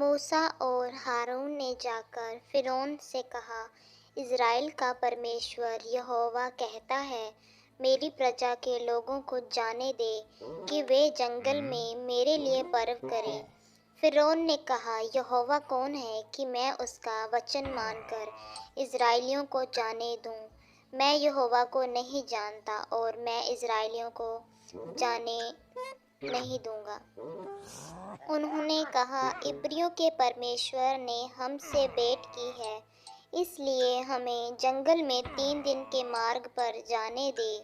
मूसा और हारून ने जाकर फ़िरौन से कहा, इज़राइल का परमेश्वर यहोवा कहता है, मेरी प्रजा के लोगों को जाने दे कि वे जंगल में मेरे लिए पर्व करें। फ़िरौन ने कहा, यहोवा कौन है कि मैं उसका वचन मानकर इज़राइलियों को जाने दूं? मैं यहोवा को नहीं जानता और मैं इज़राइलियों को जाने नहीं दूंगा। उन्होंने कहा, इब्रियों के परमेश्वर ने हमसे भेंट की है, इसलिए हमें जंगल में 3 दिन के मार्ग पर जाने दे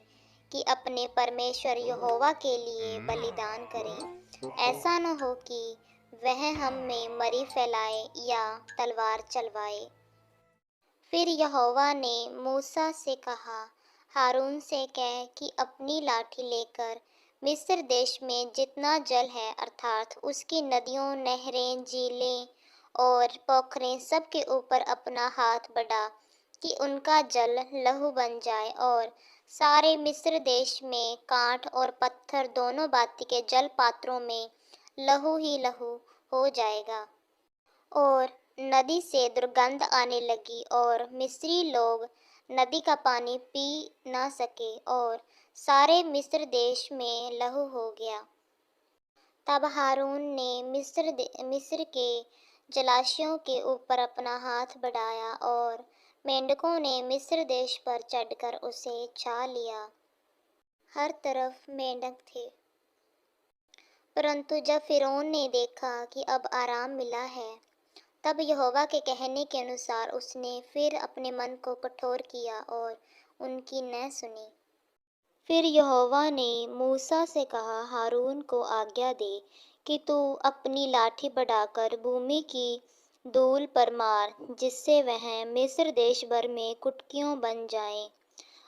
कि अपने परमेश्वर यहोवा के लिए बलिदान करें। ऐसा न हो कि वह हम में मरी फैलाए या तलवार चलवाए। फिर यहोवा ने मूसा से कहा, हारून से कह कि अपनी लाठी लेकर मिस्र देश में जितना जल है अर्थात उसकी नदियों, नहरें, झीलें और पोखरें सब के ऊपर अपना हाथ बढ़ा कि उनका जल लहू बन जाए और सारे मिस्र देश में काठ और पत्थर दोनों भांति के जल पात्रों में लहू ही लहू हो जाएगा। और नदी से दुर्गंध आने लगी और मिस्री लोग नदी का पानी पी न सके और सारे मिस्र देश में लहू हो गया। तब हारून ने मिस्र के जलाशयों के ऊपर अपना हाथ बढ़ाया और मेंढकों ने मिस्र देश पर चढ़कर उसे छा लिया। हर तरफ मेंढक थे। परंतु जब फ़िरौन ने देखा कि अब आराम मिला है, तब यहोवा के कहने के अनुसार उसने फिर अपने मन को कठोर किया और उनकी न सुनी। फिर यहोवा ने मूसा से कहा, हारून को आज्ञा दे कि तू अपनी लाठी बढ़ाकर भूमि की धूल पर मार, जिससे वह मिस्र देश भर में कुटकियों बन जाए।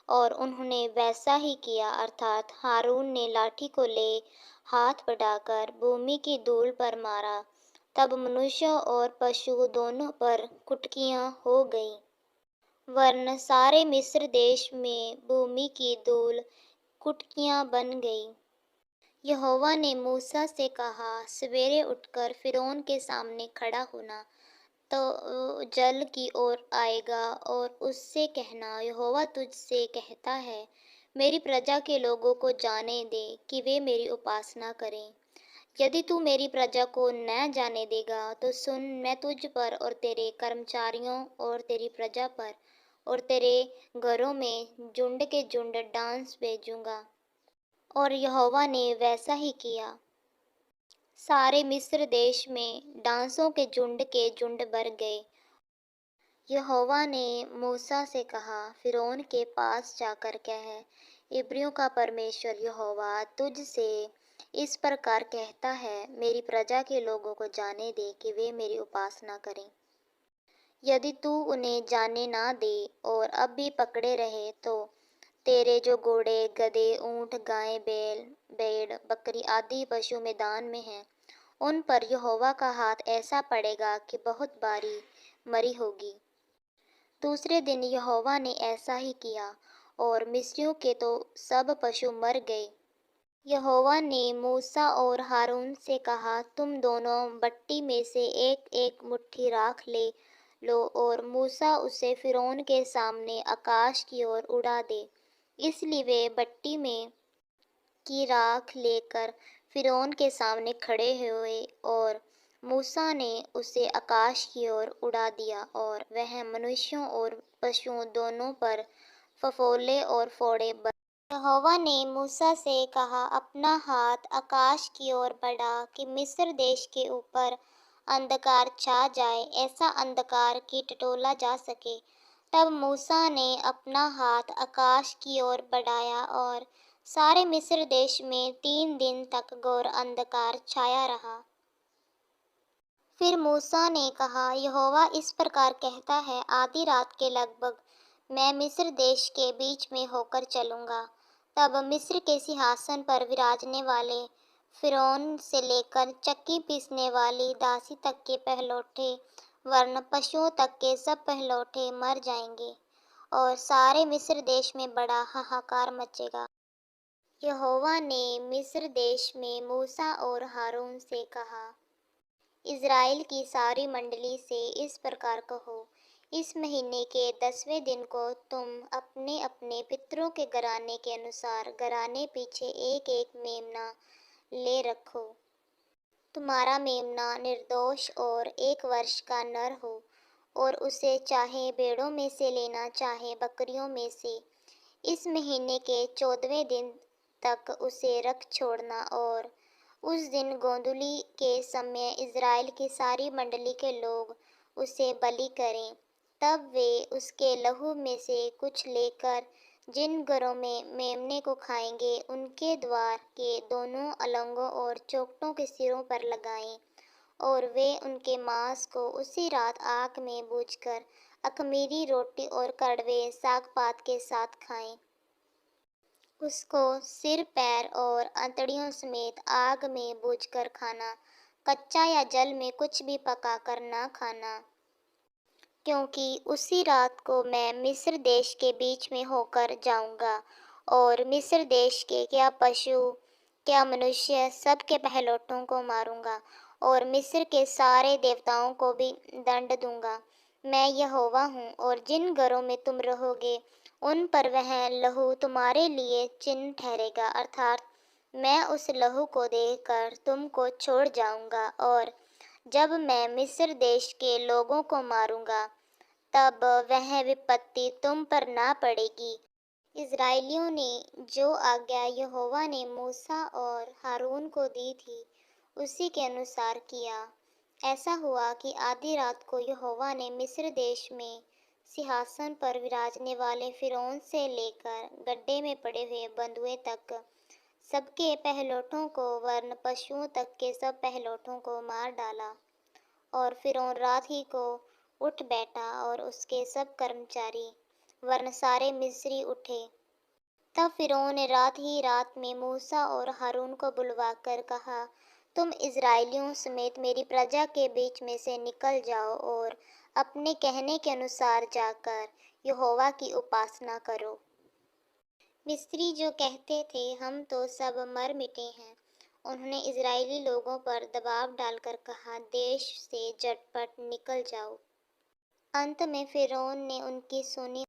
और उन्होंने वैसा ही किया, अर्थात हारून ने लाठी को ले हाथ बढ़ाकर भूमि की धूल पर मारा। तब मनुष्य और पशु दोनों पर कुटकियां हो गईं, वरन सारे मिस्र देश में भूमि की धूल कुटकियां बन गई। यहोवा ने मूसा से कहा, सवेरे उठकर फ़िरौन के सामने खड़ा होना, तो जल की ओर आएगा और उससे कहना, यहोवा तुझसे कहता है, मेरी प्रजा के लोगों को जाने दे कि वे मेरी उपासना करें। यदि तू मेरी प्रजा को न जाने देगा तो सुन, मैं तुझ पर और तेरे कर्मचारियों और तेरी प्रजा पर और तेरे घरों में झुंड के झुंड डांस भेजूंगा। और यहोवा ने वैसा ही किया। सारे मिस्र देश में डांसों के झुंड भर गए। यहोवा ने मूसा से कहा, फ़िरौन के पास जाकर कह, इब्रियों का परमेश्वर यहोवा तुझसे इस प्रकार कहता है, मेरी प्रजा के लोगों को जाने दे कि वे मेरी उपासना करें। यदि तू उन्हें जाने ना दे और अब भी पकड़े रहे, तो तेरे जो घोड़े, गधे, ऊंट, गाय, बैल, भेड़, बकरी आदि पशु मैदान में हैं, उन पर यहोवा का हाथ ऐसा पड़ेगा कि बहुत भारी मरी होगी। दूसरे दिन यहोवा ने ऐसा ही किया और मिस्रियों के तो सब पशु मर गए। यहोवा ने मूसा और हारून से कहा, तुम दोनों भट्ठी में से एक एक मुट्ठी राख ले लो और मूसा उसे फ़िरौन के सामने आकाश की ओर उड़ा दे। इसलिए वे भट्ठी में की राख लेकर फ़िरौन के सामने खड़े हुए और मूसा ने उसे आकाश की ओर उड़ा दिया और वह मनुष्यों और पशुओं दोनों पर फफोले और फोड़े। यहोवा ने मूसा से कहा, अपना हाथ आकाश की ओर बढ़ा कि मिस्र देश के ऊपर अंधकार छा जाए, ऐसा अंधकार कि टटोला जा सके। तब मूसा ने अपना हाथ आकाश की ओर बढ़ाया और सारे मिस्र देश में 3 दिन तक घोर अंधकार छाया रहा। फिर मूसा ने कहा, यहोवा इस प्रकार कहता है, आधी रात के लगभग मैं मिस्र देश के बीच में होकर चलूँगा। तब मिस्र के सिंहासन पर विराजने वाले फ़िरौन से लेकर चक्की पीसने वाली दासी तक के पहलौठे, वरन पशुओं तक के सब पहलौठे मर जाएंगे और सारे मिस्र देश में बड़ा हाहाकार मचेगा। यहोवा ने मिस्र देश में मूसा और हारून से कहा, इज़राइल की सारी मंडली से इस प्रकार कहो, इस महीने के 10वें दिन को तुम अपने अपने पितरों के घराने के अनुसार घराने पीछे एक एक मेमना ले रखो। तुम्हारा मेमना निर्दोष और 1 वर्ष का नर हो, और उसे चाहे भेड़ों में से लेना चाहे बकरियों में से। इस महीने के 14वें दिन तक उसे रख छोड़ना, और उस दिन गोधूलि के समय इज़राइल की सारी मंडली के लोग उसे बलि करें। तब वे उसके लहू में से कुछ लेकर जिन घरों में मेमने को खाएंगे उनके द्वार के दोनों अलंगों और चौखटों के सिरों पर लगाएं, और वे उनके मांस को उसी रात आग में भूनकर अख़मीरी रोटी और कड़वे साग-पात के साथ खाएं। उसको सिर, पैर और अंतड़ियों समेत आग में भूनकर खाना, कच्चा या जल में कुछ भी पकाकर न खाना। क्योंकि उसी रात को मैं मिस्र देश के बीच में होकर जाऊंगा, और मिस्र देश के क्या पशु क्या मनुष्य सब के पहिलौठों को मारूंगा, और मिस्र के सारे देवताओं को भी दंड दूंगा। मैं यहोवा हूँ। और जिन घरों में तुम रहोगे उन पर वह लहू तुम्हारे लिए चिन्ह ठहरेगा, अर्थात मैं उस लहू को देखकर तुमको छोड़ जाऊंगा। और जब मैं मिस्र देश के लोगों को मारूंगा, तब वह विपत्ति तुम पर ना पड़ेगी। इज़राइलियों ने जो आज्ञा यहोवा ने मूसा और हारून को दी थी, उसी के अनुसार किया। ऐसा हुआ कि आधी रात को यहोवा ने मिस्र देश में सिंहासन पर विराजने वाले फ़िरौन से लेकर गड्ढे में पड़े हुए बंधुए तक सबके पहिलौठों को वरन पशुओं तक के सब पहिलौठों को मार डाला। और फ़िरौन रात ही को उठ बैठा, और उसके सब कर्मचारी वरन सारे मिस्री उठे। तब फ़िरौन ने रात ही रात में मूसा और हारून को बुलवाकर कहा, तुम इज़राइलियों समेत मेरी प्रजा के बीच में से निकल जाओ, और अपने कहने के अनुसार जाकर यहोवा की उपासना करो। मिस्री जो कहते थे हम तो सब मर मिटे हैं, उन्होंने इज़राइली लोगों पर दबाव डालकर कहा, देश से झटपट निकल जाओ। अंत में फ़िरौन ने उनकी सुनी